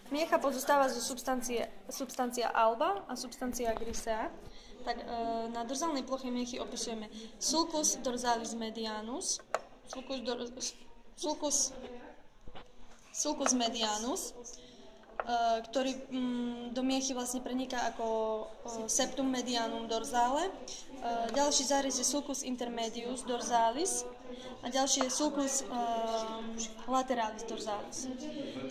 Miecha pozostáva zo substancia alba a substancia grisea. Tak na dorzálnej ploche miechy opisujeme sulcus dorsalis medianus, sulcus medianus, ktorý do miechy vlastne preniká ako septum medianum dorzale. Ďalší zárez je sulcus intermedius dorsalis a ďalší je sulcus lateralis dorsalis.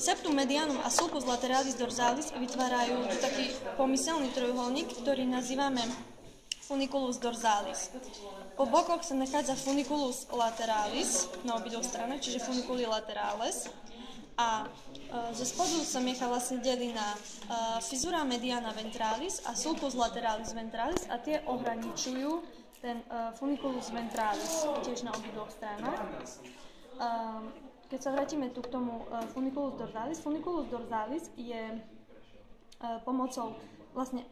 Septum medianum a sulcus lateralis dorsalis vytvárajú taký pomyselný trojuholník, ktorý nazývame funiculus dorsalis. Po bokoch sa nachádza funiculus lateralis na obidvoch stranách, čiže funiculi laterales. A zo spodu sa miecha vlastne delí na fissura mediana ventralis a sulcus lateralis ventralis a tie ohraničujú ten funiculus ventralis tiež na obidvoch stranách. Keď sa vrátime tu k tomu funiculus dorsalis je pomocou, vlastne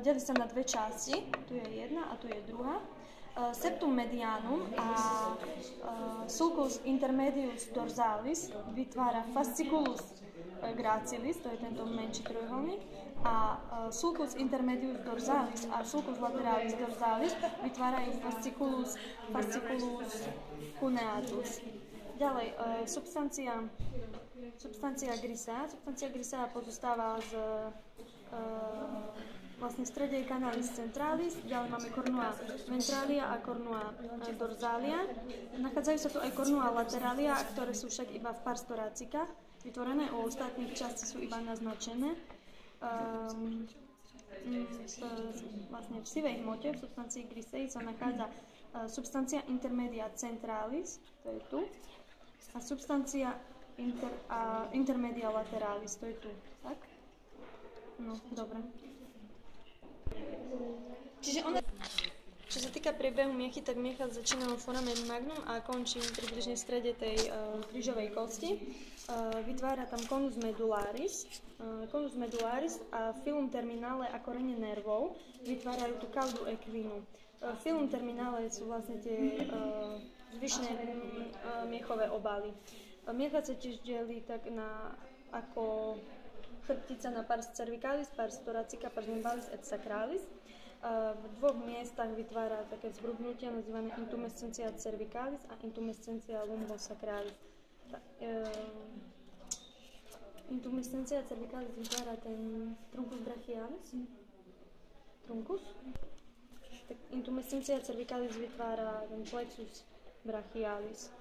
delí sa na dve časti, tu je jedna a tu je druhá. Septum medianum a sulcus intermedius dorsalis vytvára fasciculus gracilis, to je tento menší trojuholník, a sulcus intermedius dorsalis a sulcus lateralis dorsalis vytvárajú fasciculus cuneatus. Ďalej, substancia grisea. Substancia grisea pozostáva z vlastne v strede je canalis centralis, ďalej máme cornua ventralia a cornua dorsalia. Nachádzajú sa tu aj cornua lateralia, ktoré sú však iba v pars thoracicách vytvorené, u ostatných častí sú iba naznačené. Vlastne v sivej hmote, v substancii grisei sa nachádza substancia intermedia centralis, to je tu, a substancia intermedia lateralis, to je tu, tak? No, dobre. Čiže čo sa týka priebehu miechy, tak miecha začína vo foramen magnum a končí približne v strede tej krížovej kosti. Vytvára tam conus medullaris a filum terminale a korene nervov vytvárajú tú caudu equinu. Filum terminale sú vlastne tie zvyšné miechové obaly. Miecha sa tiež delí tak na ako chrbtica na pars cervicalis, pars thoracica, pars lumbalis et sacralis. V dvoch miestach vytvára také vzbrudnutia nazývané intumescencia cervicalis a intumescencia lumbosacralis. Intumescencia cervicalis vytvára ten truncus brachialis. Truncus. Tak intumescencia cervicalis vytvára ten plexus brachialis.